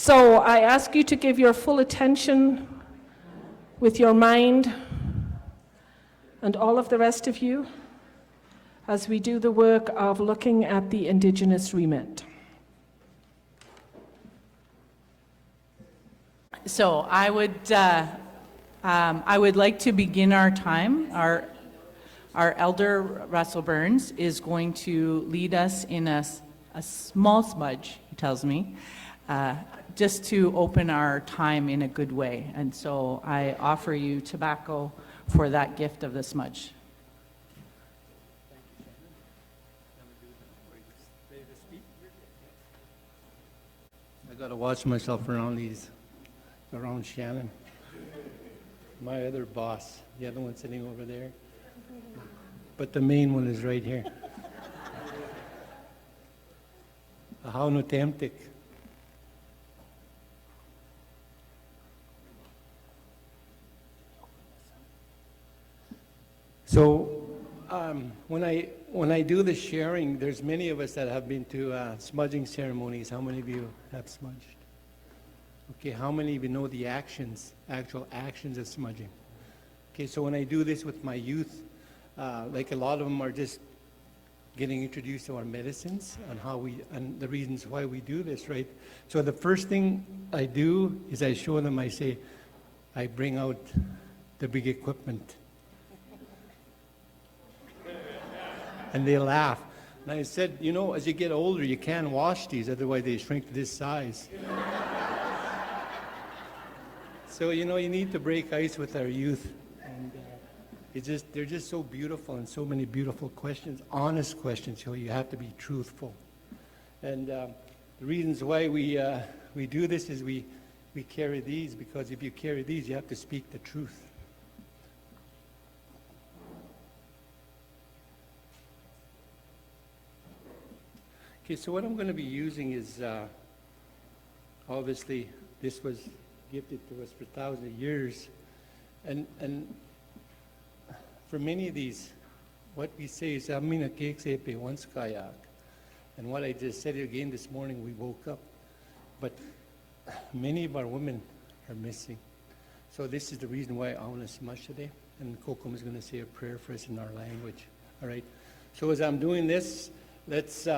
So I ask you to give your full attention with your mind and all of the rest of you as we do the work of looking at the Indigenous Remit. So I would like to begin our time. Our elder, Russel Burns, is going to lead us in a small smudge, he tells me, just to open our time in a good way. And so I offer you tobacco for that gift of the smudge. I got to watch myself around Shannon. My other boss, the other one sitting over there. But the main one is right here. How no temptic. So when I do the sharing, there's many of us that have been to smudging ceremonies. How many of you have smudged? Okay, how many of you know the actual actions of smudging? Okay, so when I do this with my youth, like a lot of them are just getting introduced to our medicines and the reasons why we do this, right? So the first thing I do is I show them, I bring out the big equipment. And they laugh. And I said, as you get older, you can't wash these, otherwise they shrink to this size. So, you need to break ice with our youth. And they're just so beautiful, and so many beautiful questions, honest questions, so you have to be truthful. And the reasons why we do this is we carry these, because if you carry these, you have to speak the truth. Okay, so what I'm going to be using is, obviously, this was gifted to us for thousands of years. And for many of these, what we say is, Amina keksepe once kayak. And what I just said again this morning, we woke up. But many of our women are missing. So this is the reason why I want to smudge today. And Kokom is going to say a prayer for us in our language. All right? So as I'm doing this, let's...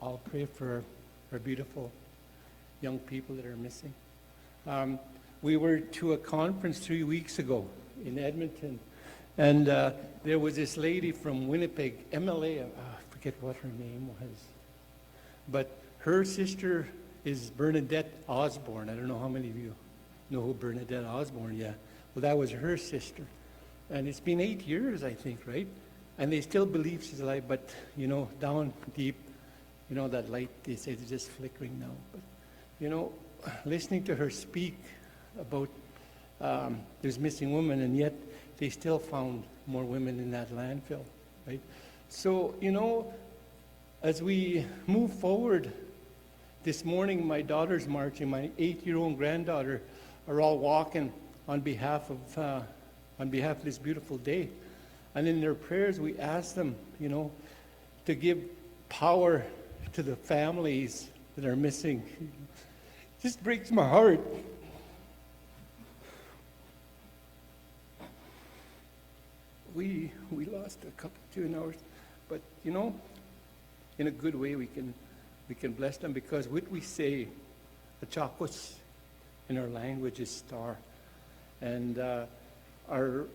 I'll pray for our beautiful young people that are missing. We were to a conference 3 weeks ago in Edmonton, and there was this lady from Winnipeg, MLA, I forget what her name was, but her sister is Bernadette Osborne. I don't know how many of you know who Bernadette Osborne, yeah. Well, that was her sister. And it's been 8 years, I think, right? And they still believe she's alive, but, down deep, that light, they say, is just flickering now. But, listening to her speak about there's missing women, and yet they still found more women in that landfill, right? So, as we move forward, this morning my daughter's marching, my 8-year-old granddaughter are all walking on behalf of this beautiful day. And in their prayers, we ask them, to give power to the families that are missing. It just breaks my heart. We lost a couple, 2 hours, but in a good way we can bless them, because what we say, a chakos in our language is star, and our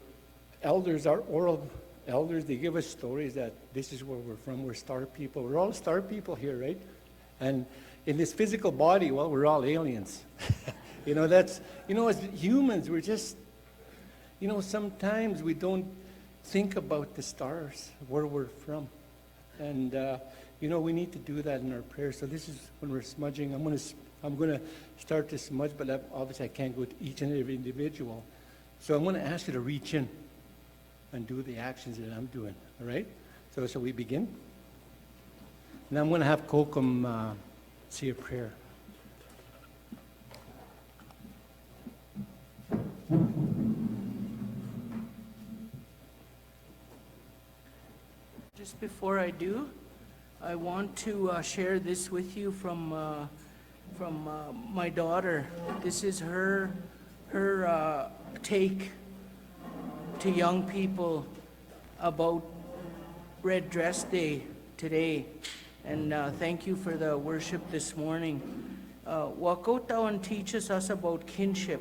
elders, our oral elders, they give us stories that this is where we're from. We're star people. We're all star people here, right? And in this physical body, well, we're all aliens. As humans, we're just, sometimes we don't think about the stars, where we're from. And, we need to do that in our prayers. So this is when we're smudging. I'm going to start to smudge, but obviously I can't go to each and every individual. So I'm going to ask you to reach in and do the actions that I'm doing, all right? So shall we begin? And I'm going to have Kokum say a prayer. Just before I do, I want to share this with you from my daughter. This is her take to young people about Red Dress Day today. And thank you for the worship this morning. Wakotawan teaches us about kinship,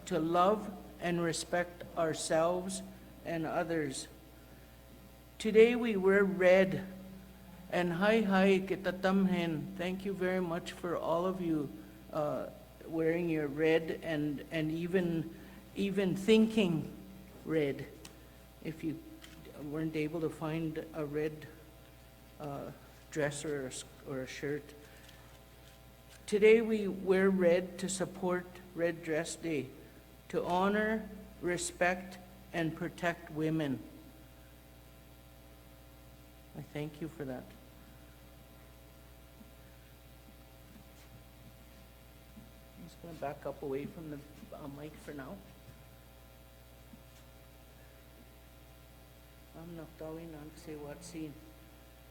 to love and respect ourselves and others. Today we wear red, and hi kitatamhen. Thank you very much for all of you wearing your red and even thinking red. If you weren't able to find a red dress or a shirt. Today we wear red to support Red Dress Day, to honor, respect, and protect women. I thank you for that. I'm just going to back up away from the mic for now. I'm not going on to say what scene.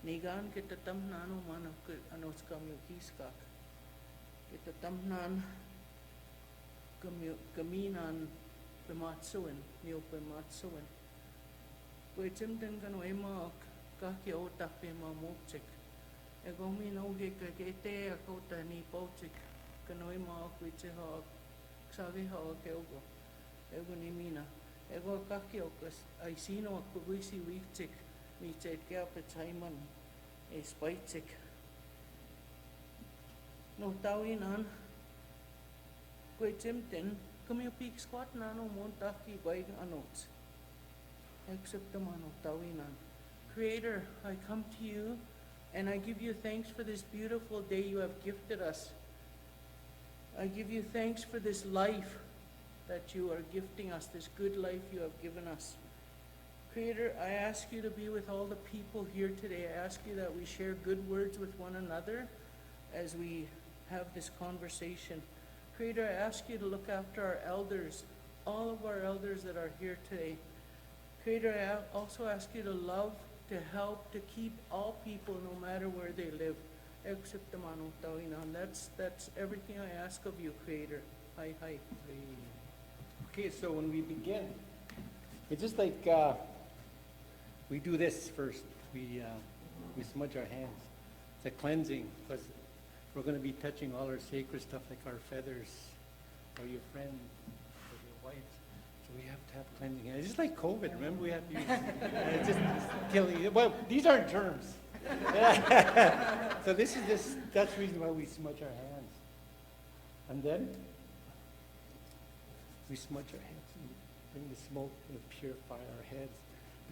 Nigan kita tamnan umano anos kamyo kiskak. Kita tamnan kaminan pematsuin, mio pematsuin. Kuitim den kanoi mak kaki otak pe mamupchik. Egomi no he kakete akota ni pouchik. Kanoi mak kuitse ha ksagi ha keogo. Ego ni mina. Ego kaki okas ai sino akbuisi wikchik. Mi chet kya pachaiman e spaichik. No tawinan kuitim den kamyo peak squat nano montaki by anots. Except the mano tawinan. Creator, I come to you and I give you thanks for this beautiful day you have gifted us. I give you thanks for this life that you are gifting us, this good life you have given us. Creator, I ask you to be with all the people here today. I ask you that we share good words with one another as we have this conversation. Creator, I ask you to look after our elders, all of our elders that are here today. Creator, I also ask you to love, to help, to keep all people no matter where they live. Except the mano tawinan. That's everything I ask of you, Creator. Hi. Okay, so when we begin, it's just like we do this first. We smudge our hands. It's a cleansing, because we're going to be touching all our sacred stuff like our feathers, or your friends, or your wives. So we have to have cleansing hands. It's just like COVID. Remember, we have to use it's just killing. Well, these aren't germs. So that's the reason why we smudge our hands. And then we smudge our hands and bring the smoke and purify our heads,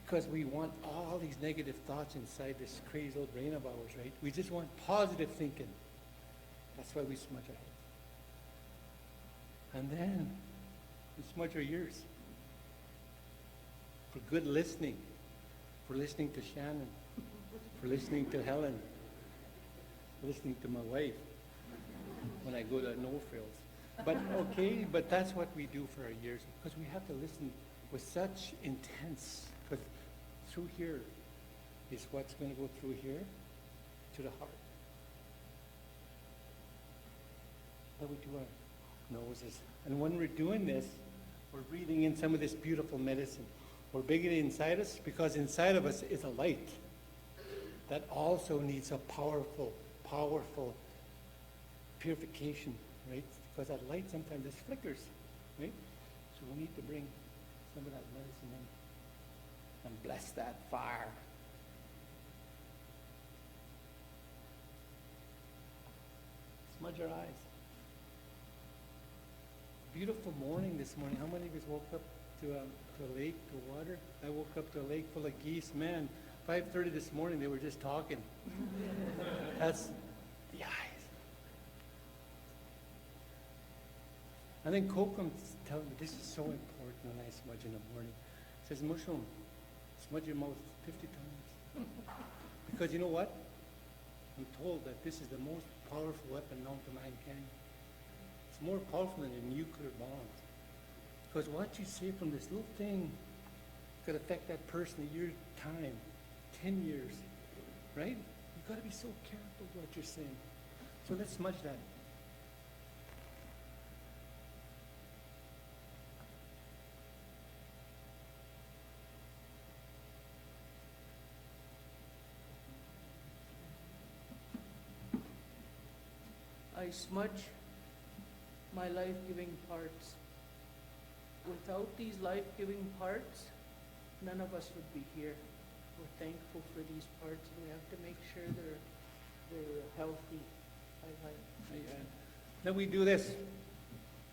because we want all these negative thoughts inside this crazy old brain of ours, right? We just want positive thinking. That's why we smudge our heads. And then we smudge our ears for good listening, for listening to Shannon, for listening to Helen, for listening to my wife when I go to no frills. But that's what we do for our ears, because we have to listen with such intense, because through here is what's going to go through here to the heart. Then we do our noses. And when we're doing this, we're breathing in some of this beautiful medicine. We're bringing it inside us, because inside of us is a light that also needs a powerful purification, right? Because that light sometimes just flickers, right? So we need to bring some of that medicine in and bless that fire. Smudge your eyes. Beautiful morning this morning. How many of us woke up to a lake, to water? I woke up to a lake full of geese. Man, 5:30 this morning, they were just talking. That's the eyes. I think Kokum's telling me this is so important when I smudge in the morning. He says, Mushroom, smudge your mouth 50 times. Because you know what? I'm told that this is the most powerful weapon known to mankind. It's more powerful than a nuclear bomb. Because what you say from this little thing could affect that person a year's time, 10 years, right? You've got to be so careful what you're saying. So let's smudge that. I smudge my life-giving parts. Without these life-giving parts, none of us would be here. We're thankful for these parts, and we have to make sure they're healthy. Then we do this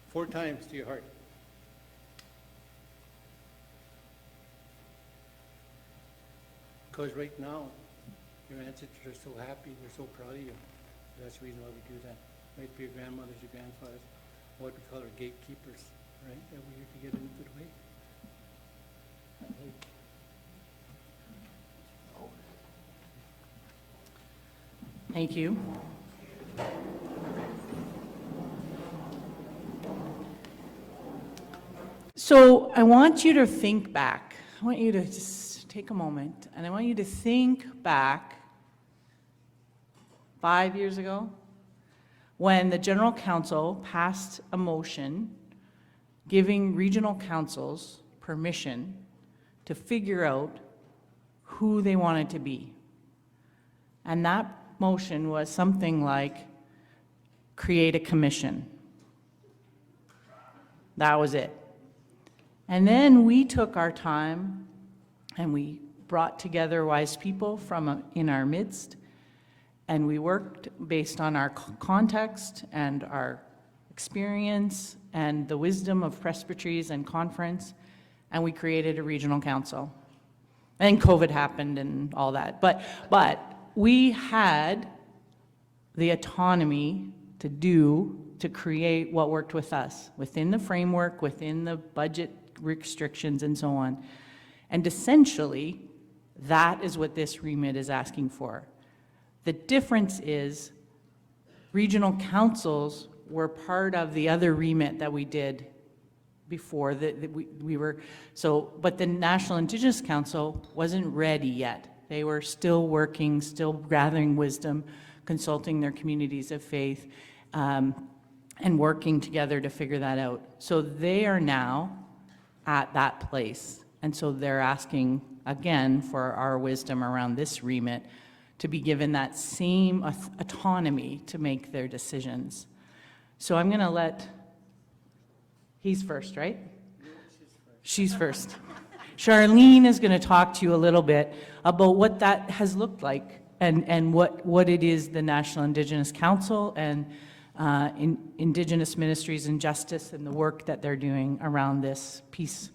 4 times to your heart. Because right now, your ancestors are so happy, they're so proud of you. That's the reason why we do that. Right, for your grandmothers, your grandfathers, what we call our gatekeepers, right? That we're here to get in a good way. Thank you. So I want you to think back. I want you to just take a moment, and I want you to think back 5 years ago when the General Council passed a motion giving regional councils permission to figure out who they wanted to be. And that motion was something like create a commission. That was it. And then we took our time and we brought together wise people from in our midst, and we worked based on our context and our experience and the wisdom of presbyteries and conference, and we created a regional council. And COVID happened and all that. But we had the autonomy to create what worked with us, within the framework, within the budget restrictions and so on. And essentially, that is what this remit is asking for. The difference is regional councils were part of the other remit that we did before we were, so, but the National Indigenous Council wasn't ready yet. They were still working, still gathering wisdom, consulting their communities of faith, and working together to figure that out. So they are now at that place. And so they're asking, again, for our wisdom around this remit to be given that same autonomy to make their decisions. So I'm going to let, he's first, right? She's first. Charlene is going to talk to you a little bit about what that has looked like and what it is the National Indigenous Council and Indigenous Ministries and Justice and the work that they're doing around this piece.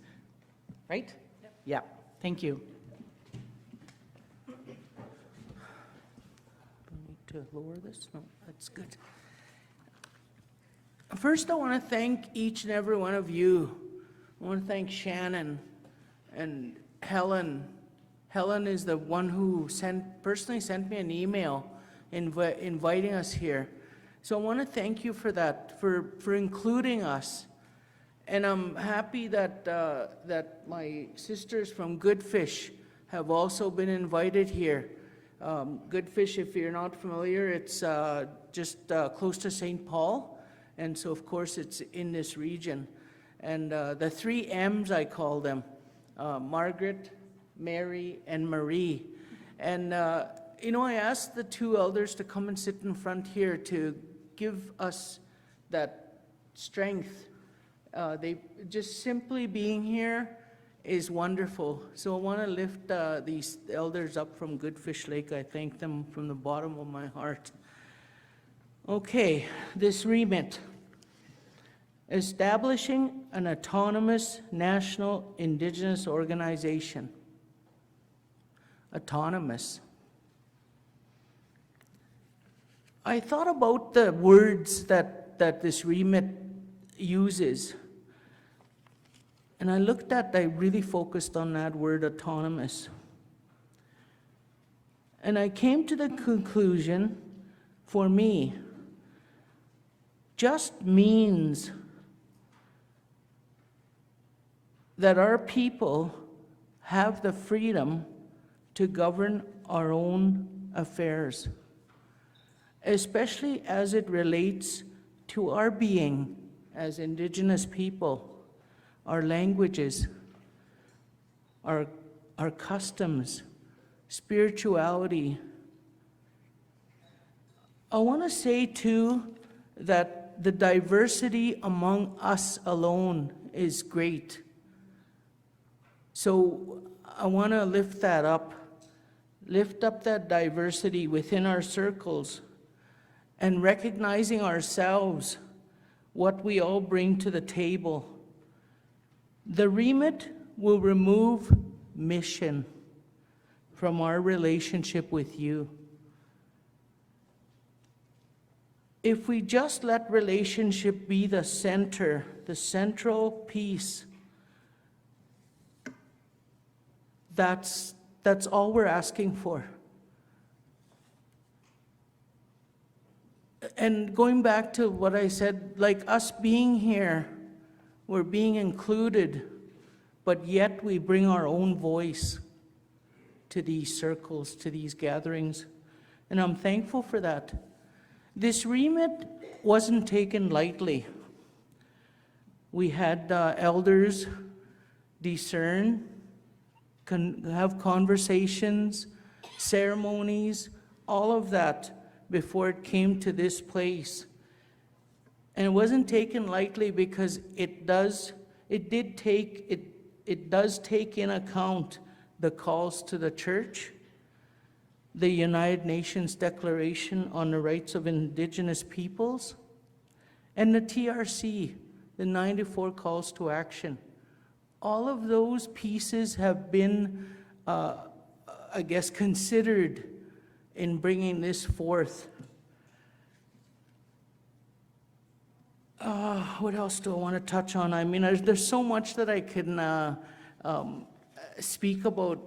Right? Yep. Yeah. Thank you. To lower this? No, that's good. First, I want to thank each and every one of you. I want to thank Shannon and Helen. Helen is the one who personally sent me an email inviting us here. So I want to thank you for that, for including us. And I'm happy that that my sisters from Goodfish have also been invited here. Goodfish, if you're not familiar, it's just close to St. Paul, and so of course it's in this region. And the 3 M's, I call them, Margaret, Mary, and Marie. And you know, I asked the 2 elders to come and sit in front here to give us that strength. They just simply being here is wonderful. So I want to lift these elders up from Goodfish Lake. I thank them from the bottom of my heart. Okay, this remit. Establishing an autonomous national Indigenous organization. Autonomous. I thought about the words that this remit uses. And I really focused on that word autonomous. And I came to the conclusion, for me, just means that our people have the freedom to govern our own affairs, especially as it relates to our being as Indigenous people, our languages, our customs, spirituality. I want to say too that the diversity among us alone is great. So I want to lift up that diversity within our circles, and recognizing ourselves, what we all bring to the table. The remit will remove mission from our relationship with you. If we just let relationship be the center, the central piece, that's all we're asking for. And going back to what I said, like us being here, we're being included, but yet we bring our own voice to these circles, to these gatherings. And I'm thankful for that. This remit wasn't taken lightly. We had elders discern, have conversations, ceremonies, all of that before it came to this place. And it wasn't taken lightly because it does take in account the calls to the church, the United Nations Declaration on the Rights of Indigenous Peoples, and the TRC, the 94 calls to action. All of those pieces have been, considered in bringing this forth. What else do I want to touch on? I mean, there's so much that I can speak about.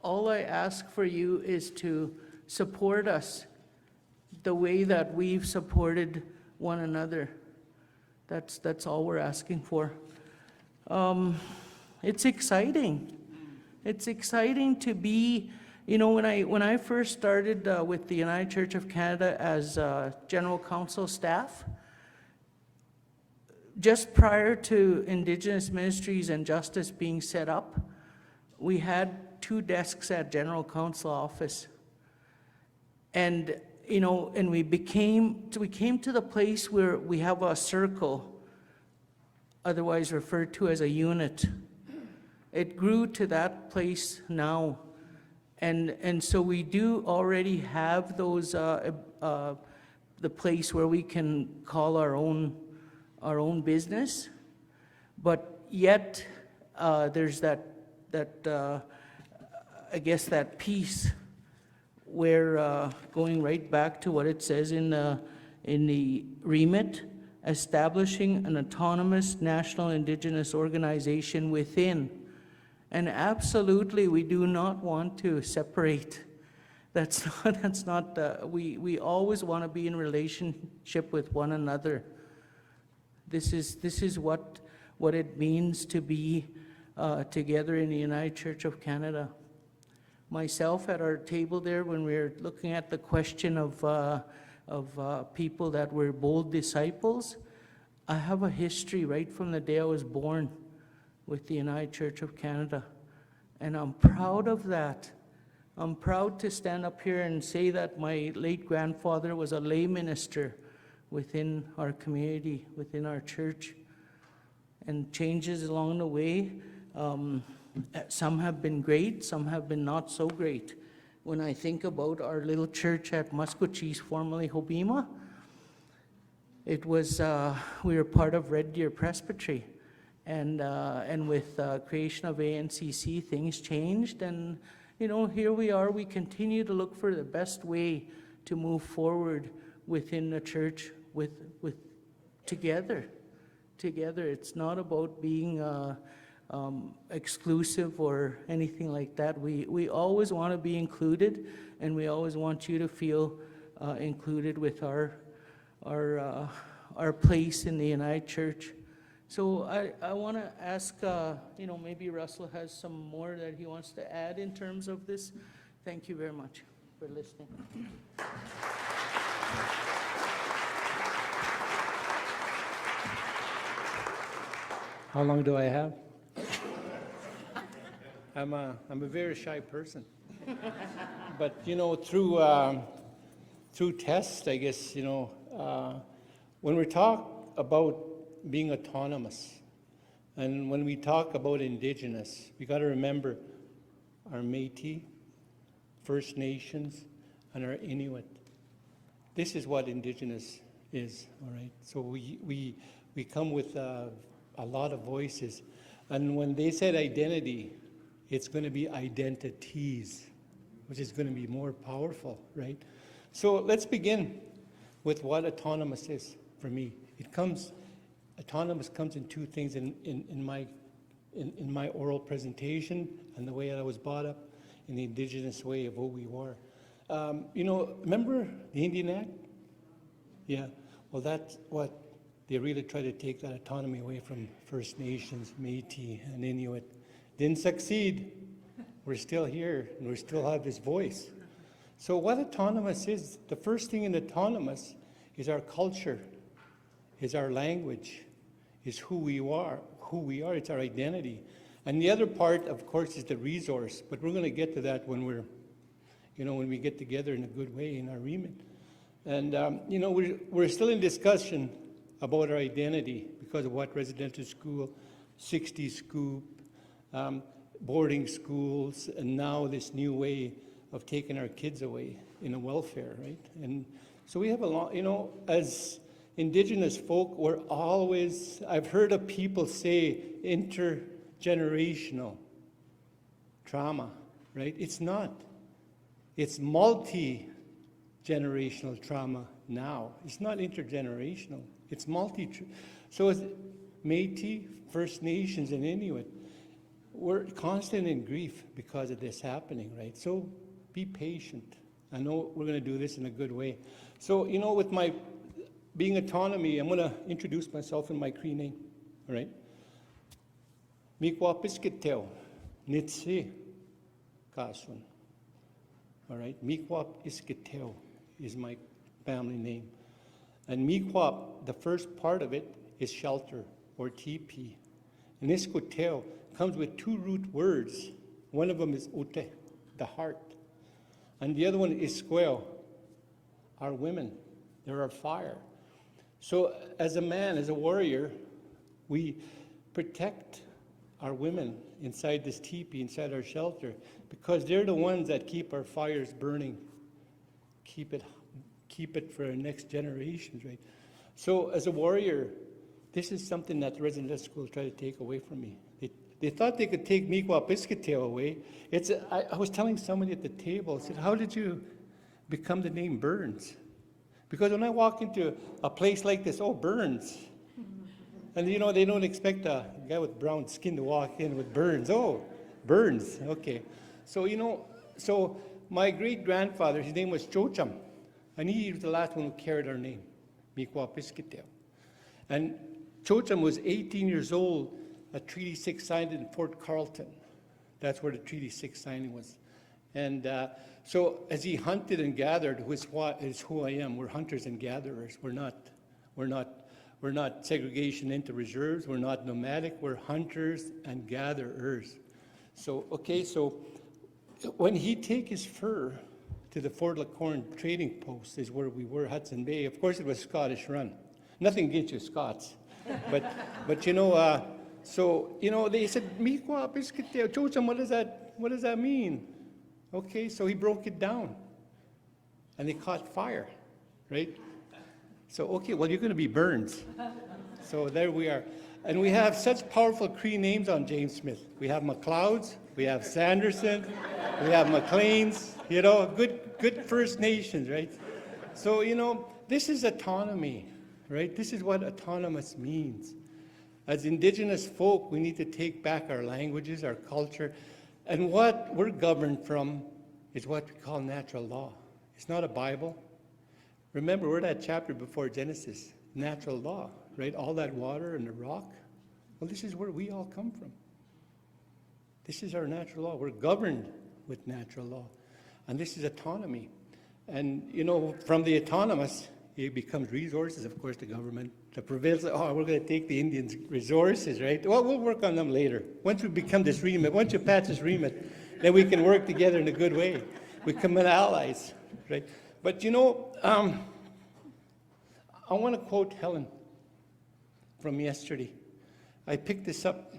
All I ask for you is to support us the way that we've supported one another. That's all we're asking for. It's exciting. It's exciting to be, when I first started with the United Church of Canada as General Council staff, just prior to Indigenous Ministries and Justice being set up, we had 2 desks at General Council office. And, and we came to the place where we have a circle, otherwise referred to as a unit. It grew to that place now. And so we do already have those, the place where we can call our own business, but yet there's that piece where going right back to what it says in the remit, establishing an autonomous national Indigenous organization within. And absolutely, we do not want to separate. That's not. We always want to be in relationship with one another. This is what it means to be together in the United Church of Canada. Myself at our table there, when we were looking at the question of people that were bold disciples, I have a history right from the day I was born with the United Church of Canada, and I'm proud of that. I'm proud to stand up here and say that my late grandfather was a lay minister within our community, within our church, and changes along the way. Some have been great, some have been not so great. When I think about our little church at Musquecheese, formerly Hobima, it was, we were part of Red Deer Presbytery. And with creation of ANCC, things changed, and here we are. We continue to look for the best way to move forward within the church, with together. It's not about being exclusive or anything like that. We always want to be included, and we always want you to feel included with our place in the United Church. So I want to ask, maybe Russell has some more that he wants to add in terms of this. Thank you very much for listening. How long do I have? I'm a very shy person. But, through tests, I guess, when we talk about being autonomous, and when we talk about Indigenous, we got to remember our Métis, First Nations, and our Inuit. This is what Indigenous is, all right? So we come with a lot of voices. And when they said identity, it's going to be identities, which is going to be more powerful, right? So let's begin with what autonomous is for me. Autonomous comes in two things in my oral presentation and the way I was brought up in the Indigenous way of who we were. Remember the Indian Act? Yeah, well, that's what they really try to take that autonomy away from First Nations, Métis, and Inuit. Didn't succeed. We're still here, and we still have this voice. So what autonomous is, the first thing in autonomous is our culture, is our language, is who we are, it's our identity. And the other part, of course, is the resource, but we're going to get to that when when we get together in a good way in our Remit. And, we're still in discussion about our identity because of what residential school, 60 scoop, boarding schools, and now this new way of taking our kids away in a welfare, right? And so we have a lot, as Indigenous folk, I've heard of people say intergenerational trauma, right? It's not. It's multi-generational trauma now. It's not intergenerational. It's So as Métis, First Nations, and Inuit, we're constant in grief because of this happening, right? So be patient. I know we're going to do this in a good way. So, with my being autonomy, I'm going to introduce myself in my Cree name, all right? Mi'kmaq Iskiteo, Nitsi Kasun. All right, Mi'kmaq Iskiteo is my family name. And Mi'kmaq, the first part of it is shelter or teepee. And Iskoteo comes with two root words. One of them is Ote, the heart. And the other one is Squeo, our women. They're our fire. So as a man, as a warrior, we protect our women inside this teepee, inside our shelter, because they're the ones that keep our fires burning, keep it for our next generations, right? So as a warrior, this is something that the residential school tried to take away from me. They thought they could take Mi'kmaq Iskiteo away. I was telling somebody at the table, I said, how did you become the name Burns? Because when I walk into a place like this, oh, Burns. And they don't expect a guy with brown skin to walk in with Burns. Oh, Burns, okay. So, so my great-grandfather, his name was Chocham, and he was the last one who carried our name, Mi'kmaq Iskiteo. And Chocham was 18 years old, a Treaty 6 signed in Fort Carlton. That's where the Treaty 6 signing was. And so as he hunted and gathered, is who I am. We're hunters and gatherers. We're not segregation into reserves. We're not nomadic. We're hunters and gatherers. So, so when he take his fur to the Fort LaCorne trading post is where we were, Hudson Bay. Of course, it was Scottish run. Nothing against you Scots. But so, they said, Mi'kmaq Iskiteo, Chocham, what does that mean? Okay, so he broke it down. And they caught fire, right? So, okay, well, you're going to be Burns. So there we are. And we have such powerful Cree names on James Smith. We have McLeods, we have Sanderson, we have McLeans, good First Nations, right? So, this is autonomy, right? This is what autonomous means. As Indigenous folk, we need to take back our languages, our culture, and what we're governed from is what we call natural law. It's not a Bible. Remember, we're that chapter before Genesis, natural law, right? All that water and the rock. Well, this is where we all come from. This is our natural law. We're governed with natural law. And this is autonomy. And, from the autonomous, it becomes resources, of course, the government. The provincial, we're going to take the Indians' resources, right? Well, we'll work on them later. Once we become this remit, once you patch this remit, then we can work together in a good way. We become allies, right? But, I want to quote Helen from yesterday. I picked this up.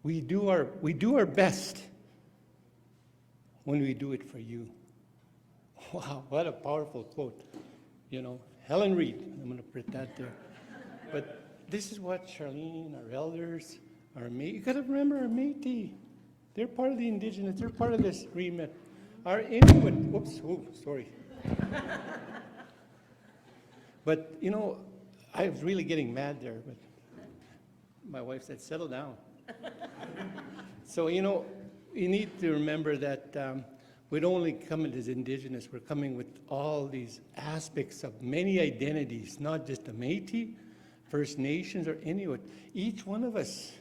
We do our best when we do it for you. Wow, what a powerful quote. You know, Helen Reid, I'm going to put that there. But this is what Charlene, our elders, our you got to remember our Métis. They're part of the Indigenous, they're part of this Remit. Our Inuit, whoops, oh, sorry. But, you know, I was really getting mad there, but my wife said, settle down. So, you know, you need to remember that we don't only come as Indigenous, we're coming with all these aspects of many identities, not just the Métis, First Nations, or Inuit. Each one of us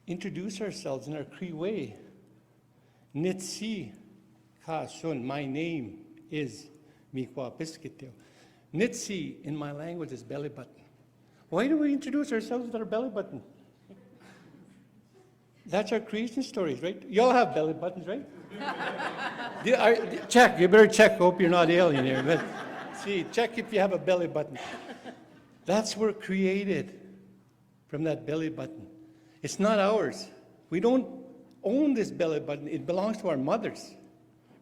introduce ourselves in our Cree way. Nitsi ka shun, my name is Mikwa Piskiteo. Nitsi in my language is belly button. Why do we introduce ourselves with our belly button? That's our creation stories, right? You all have belly buttons, right? Check, you better check, hope you're not alien here. But see, check if you have a belly button. That's where we're created, from that belly button. It's not ours. We don't own this belly button. It belongs to our mothers,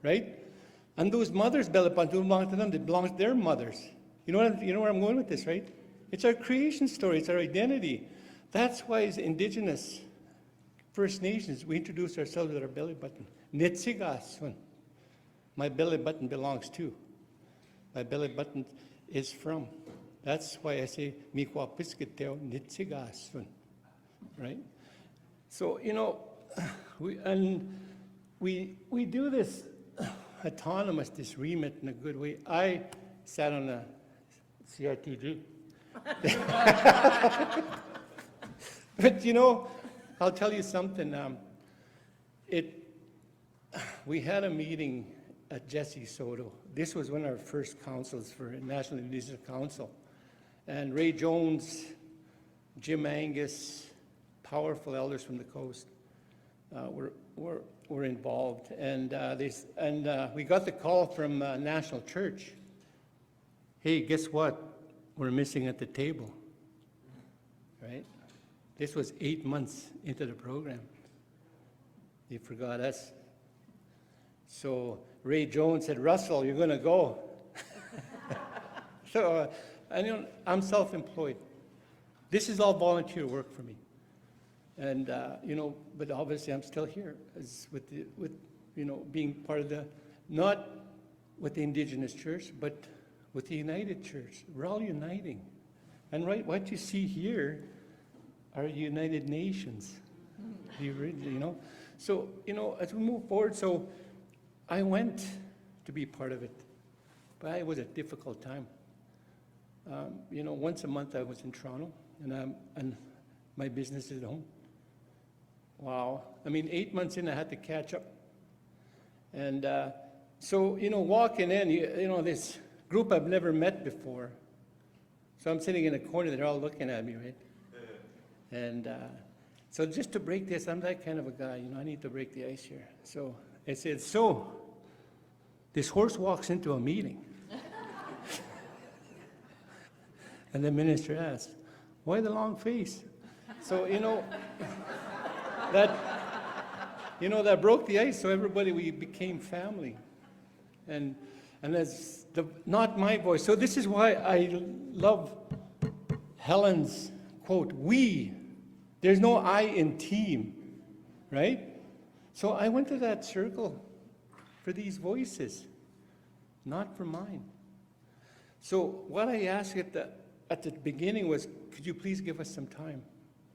right? And those mothers' belly buttons don't belong to them. They belong to their mothers. You know where I'm going with this, right? It's our creation story. It's our identity. That's why as Indigenous First Nations, we introduce ourselves with our belly button. Nitsigasun. My belly button belongs to. My belly button is from. That's why I say Mikwa Piskiteo Nitsigasun. Right? So, you know, we do this autonomous, this remit in a good way. I sat on a CRTG. But, you know, I'll tell you something. We had a meeting at Jesse Soto. This was one of our first councils for National Indigenous Council. And Ray Jones, Jim Angus, powerful elders from the coast were involved. And we got the call from National Church. Hey, guess what? We're missing at the table, right? This was 8 months into the program. They forgot us. So Ray Jones said, Russell, you're going to go. So I'm self-employed. This is all volunteer work for me. And, you know, but obviously I'm still here with you know, being part of not with the Indigenous Church, but with the United Church. We're all uniting. And right, what you see here are United Nations, you know. So, you know, as we move forward, so I went to be part of it, but it was a difficult time. You know, once a month I was in Toronto, and my business is at home. Wow. I mean, 8 months in, I had to catch up. And so, you know, walking in, you know, this group I've never met before. So I'm sitting in a corner, they're all looking at me, right? And so just to break this, I'm that kind of a guy, you know, I need to break the ice here. So I said, so this horse walks into a meeting. And the minister asked, why the long face? So, you know, that broke the ice, so everybody, we became family. And that's not my voice. So this is why I love Helen's quote, we. There's no I in team, right? So I went to that circle for these voices, not for mine. So what I asked at the beginning was, could you please give us some time?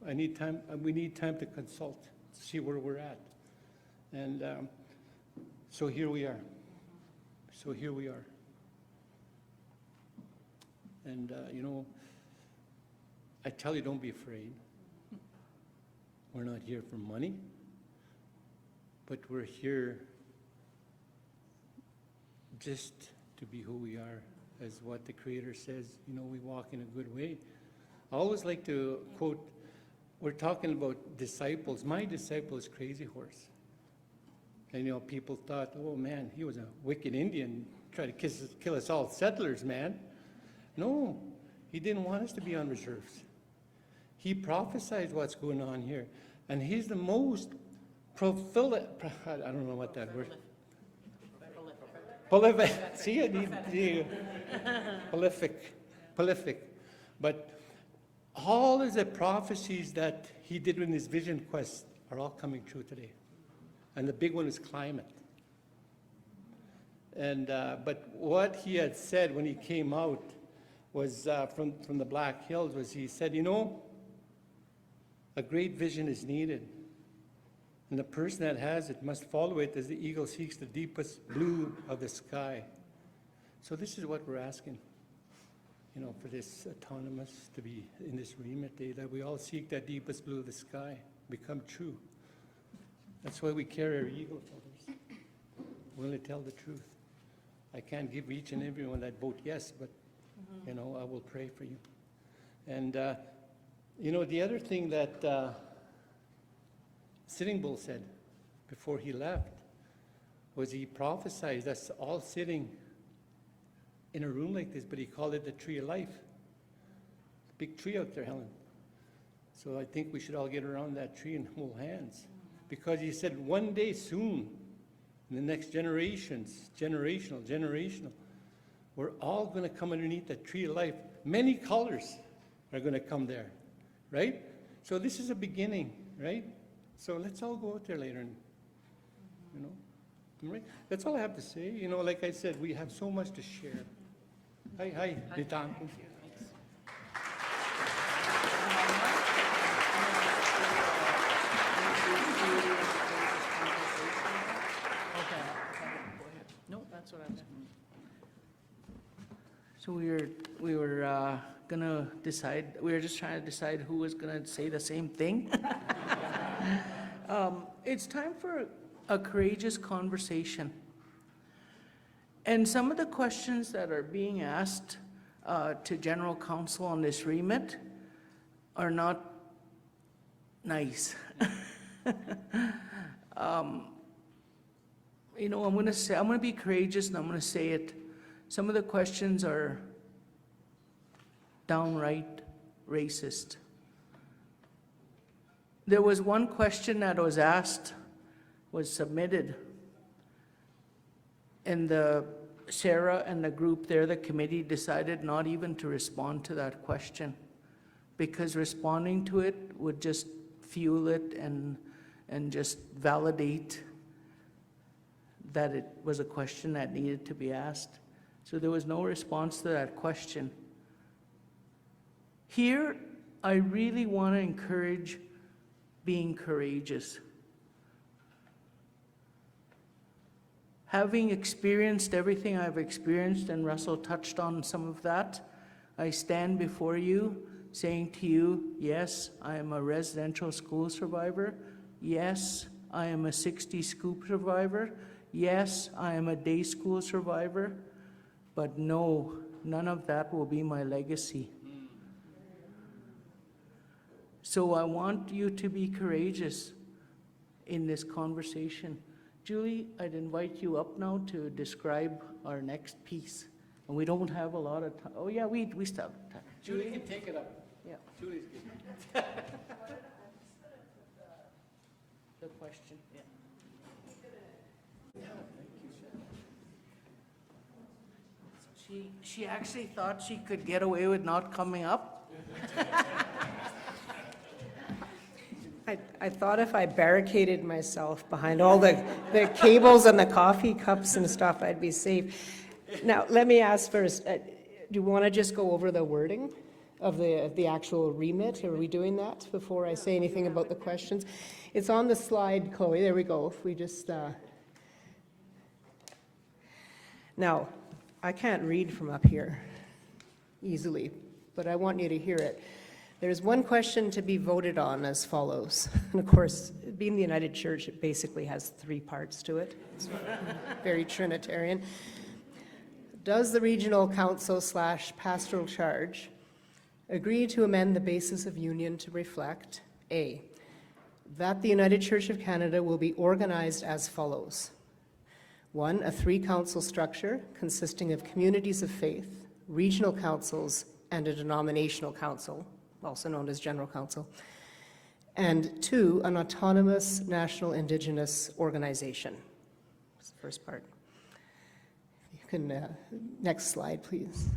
I need time. We need time to consult, to see where we're at. And so here we are. And, you know, I tell you, don't be afraid. We're not here for money, but we're here just to be who we are, as what the Creator says, you know, we walk in a good way. I always like to quote, we're talking about disciples. My disciple is Crazy Horse. And, people thought, oh, man, he was a wicked Indian, tried to kill us all settlers, man. No, he didn't want us to be on reserves. He prophesied what's going on here. And he's the most I don't know what that word. Prolific. See, prolific. But all of the prophecies that he did in his vision quest are all coming true today. And the big one is climate. And but what he had said when he came out was from the Black Hills was he said, a great vision is needed. And the person that has it must follow it as the eagle seeks the deepest blue of the sky. So this is what we're asking, for this autonomous to be in this remit day, that we all seek that deepest blue of the sky, become true. That's why we carry our eagle feathers. We only tell the truth. I can't give each and every one that vote yes, but, I will pray for you. And, the other thing that Sitting Bull said before he left was he prophesied us all sitting in a room like this, but he called it the tree of life. Big tree out there, Helen. So I think we should all get around that tree and hold hands. Because he said one day soon, in the next generations, generational, we're all going to come underneath that tree of life. Many colors are going to come there, right? So this is a beginning, right? So let's all go out there later and, right? That's all I have to say. Like I said, we have so much to share. Hi, Ditan. No, that's what I'm saying. So we were gonna decide, we were just trying to decide who was gonna say the same thing. It's time for a courageous conversation. And some of the questions that are being asked to General Counsel on this remit are not nice. I'm gonna be courageous and I'm gonna say it. Some of the questions are downright racist. There was one question that was submitted, and Sarah and the group there, the committee, decided not even to respond to that question, because responding to it would just fuel it and just validate that it was a question that needed to be asked. So there was no response to that question. Here, I really want to encourage being courageous. Having experienced everything I've experienced, and Russell touched on some of that, I stand before you saying to you, yes, I am a residential school survivor. Yes, I am a 60 scoop survivor. Yes, I am a day school survivor. But no, none of that will be my legacy. So I want you to be courageous in this conversation. Julie, I'd invite you up now to describe our next piece. And we don't have a lot of time. Oh yeah, we still have time. Julie can take it up. Yeah. Julie's good. The question, yeah. She actually thought she could get away with not coming up. I thought if I barricaded myself behind all the cables and the coffee cups and stuff, I'd be safe. Now, let me ask first, do you want to just go over the wording of the actual remit? Are we doing that before I say anything about the questions? It's on the slide, Chloe. There we go. If we just... Now, I can't read from up here easily, but I want you to hear it. There's one question to be voted on as follows. And of course, being the United Church, it basically has three parts to it. It's very Trinitarian. Does the Regional Council / Pastoral Charge agree to amend the basis of union to reflect A, that the United Church of Canada will be organized as follows. 1, a 3-council structure consisting of communities of faith, regional councils, and a denominational council, also known as General Council. And 2, an autonomous national Indigenous organization. That's the first part. You can, next slide, please.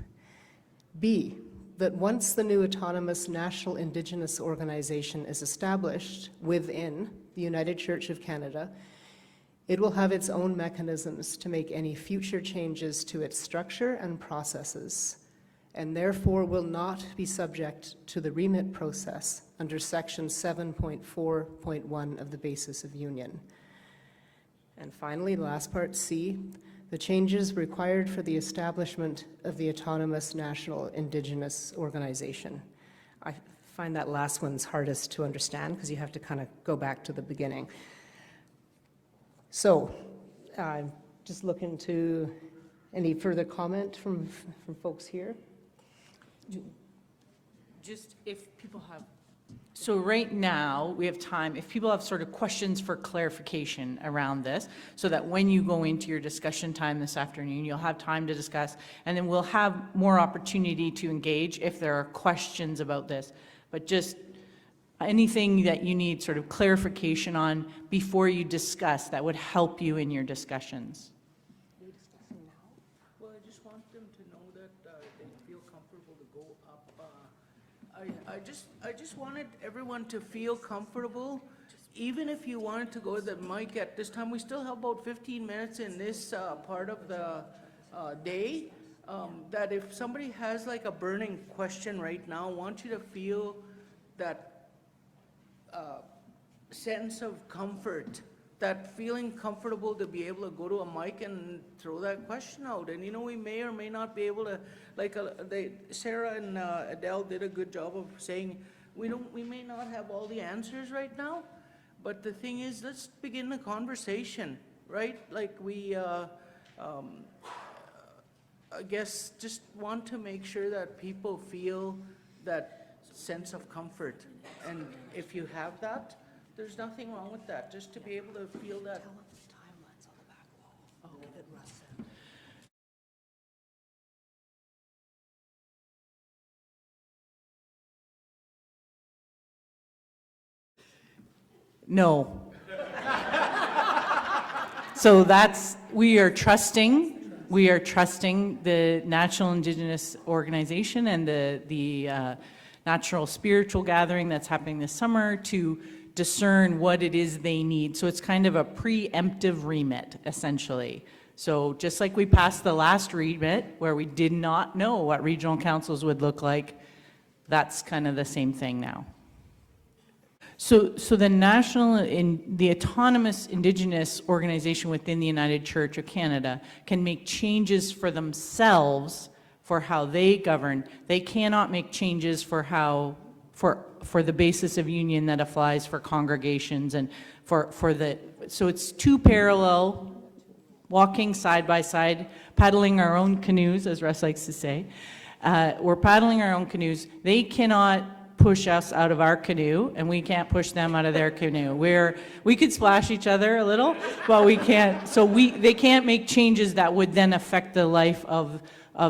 B, that once the new autonomous national Indigenous organization is established within the United Church of Canada, it will have its own mechanisms to make any future changes to its structure and processes, and therefore will not be subject to the Remit process under Section 7.4.1 of the Basis of Union. And finally, the last part, C, the changes required for the establishment of the autonomous national Indigenous organization. I find that last one's hardest to understand because you have to kind of go back to the beginning. So, just looking to any further comment from folks here. Just if people have, so right now, we have time, if people have sort of questions for clarification around this, so that when you go into your discussion time this afternoon, you'll have time to discuss, and then we'll have more opportunity to engage if there are questions about this. But just anything that you need sort of clarification on before you discuss that would help you in your discussions. Well, I just want them to know that they feel comfortable to go up. I just wanted everyone to feel comfortable, even if you wanted to go to the mic at this time. We still have about 15 minutes in this part of the day. That if somebody has like a burning question right now, I want you to feel that sense of comfort, that feeling comfortable to be able to go to a mic and throw that question out. And you know, we may or may not be able to, like Sarah and Adele did a good job of saying, we may not have all the answers right now, but the thing is, let's begin the conversation, right? Like I guess just want to make sure that people feel that sense of comfort. And if you have that, there's nothing wrong with that, just to be able to feel that. Tell them the timelines on the back wall. Oh, that Russ said. No. So we are trusting the National Indigenous Organization and the natural spiritual gathering that's happening this summer to discern what it is they need. So it's kind of a preemptive remit, essentially. So just like we passed the last remit where we did not know what regional councils would look like, that's kind of the same thing now. So the autonomous Indigenous organization within the United Church of Canada can make changes for themselves for how they govern. They cannot make changes for how, for the basis of union that applies for congregations and so it's two parallel, walking side by side, paddling our own canoes, as Russ likes to say. We're paddling our own canoes. They cannot push us out of our canoe, and we can't push them out of their canoe. We could splash each other a little, but we can't. So they can't make changes that would then affect the life of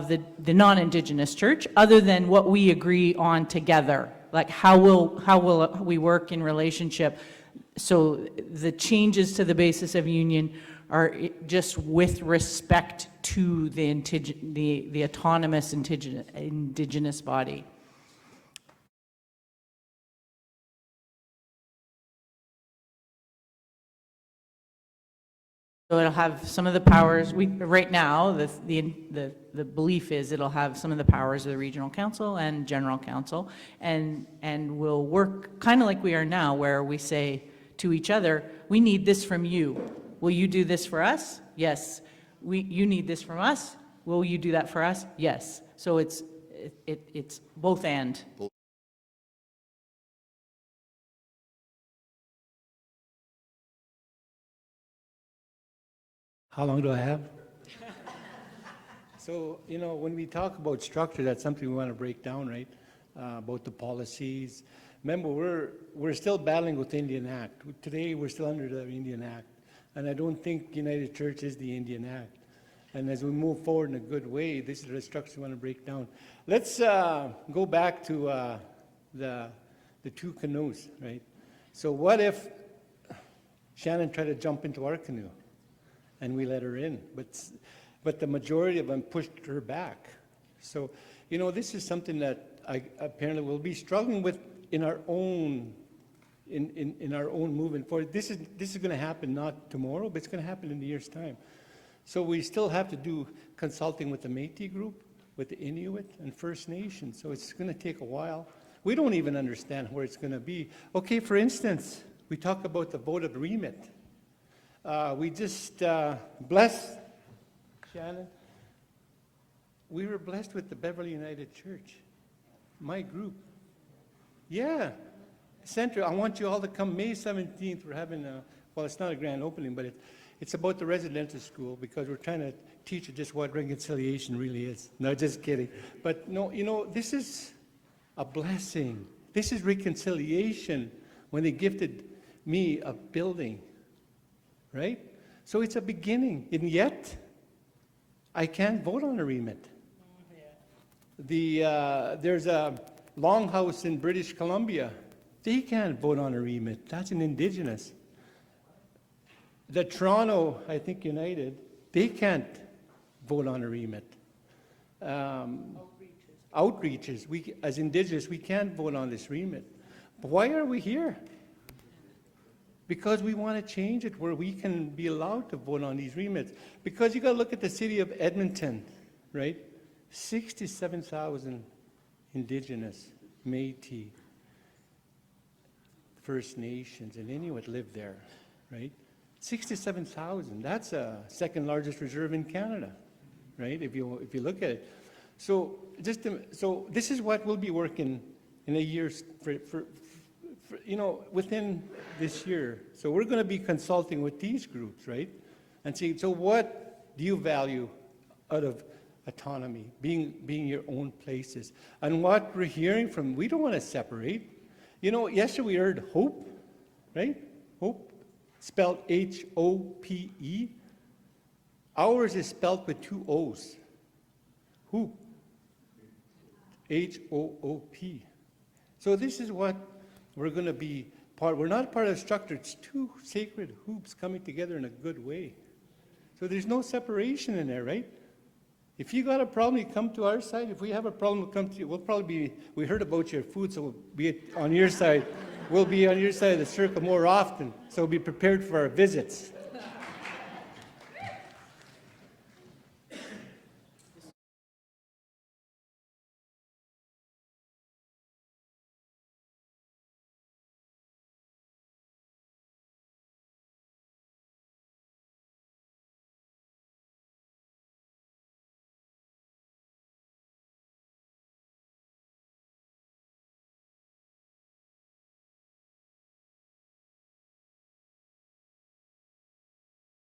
the non-Indigenous church, other than what we agree on together. Like how will we work in relationship? So the changes to the basis of union are just with respect to the autonomous Indigenous body. So it'll have some of the powers. Right now, the belief is it'll have some of the powers of the regional council and general council, and will work kind of like we are now, where we say to each other, "We need this from you. Will you do this for us? Yes. You need this from us. Will you do that for us? Yes." So it's both and. How long do I have? So, you know, when we talk about structure, that's something we want to break down, right? About the policies, remember, we're still battling with the Indian Act. Today, we're still under the Indian Act. And I don't think United Church is the Indian Act. And as we move forward in a good way, this is the structure we want to break down. Let's go back to the two canoes, right? So what if Shannon tried to jump into our canoe and we let her in? But the majority of them pushed her back. So, this is something that I apparently will be struggling with in our own in our own movement forward. This is going to happen not tomorrow, but it's going to happen in a year's time. So we still have to do consulting with the Métis group, with the Inuit and First Nations. So it's going to take a while. We don't even understand where it's going to be. Okay, for instance, we talk about the vote of Remit. We just blessed, Shannon. We were blessed with the Beverly United Church, my group. Yeah, Center. I want you all to come May 17th. We're having it's not a grand opening, but it's about the residential school because we're trying to teach you just what reconciliation really is. No, just kidding. But no, this is a blessing. This is reconciliation when they gifted me a building, right? So it's a beginning, and yet I can't vote on a remit. There's a longhouse in British Columbia. They can't vote on a remit. That's an Indigenous. The Toronto, I think United, they can't vote on a remit. Outreaches. We, as Indigenous, we can't vote on this remit. But why are we here? Because we want to change it where we can be allowed to vote on these remits. Because you got to look at the city of Edmonton, right? 67,000 Indigenous, Métis, First Nations, and Inuit live there, right? 67,000. That's a second largest reserve in Canada, right? If you look at it. So this is what we'll be working in a year for within this year. So we're going to be consulting with these groups, right? And see, so what do you value out of autonomy, being your own places? And what we're hearing from, we don't want to separate. Yesterday we heard hope, right? Hope, spelled H-O-P-E. Ours is spelled with two O's. Hoop. H-O-O-P. So this is what we're going to be part. We're not part of the structure. It's two sacred hoops coming together in a good way. So there's no separation in there, right? If you got a problem, you come to our side. If we have a problem, we'll come to you. We'll probably be, we heard about your food, so we'll be on your side. We'll be on your side of the circle more often, so be prepared for our visits.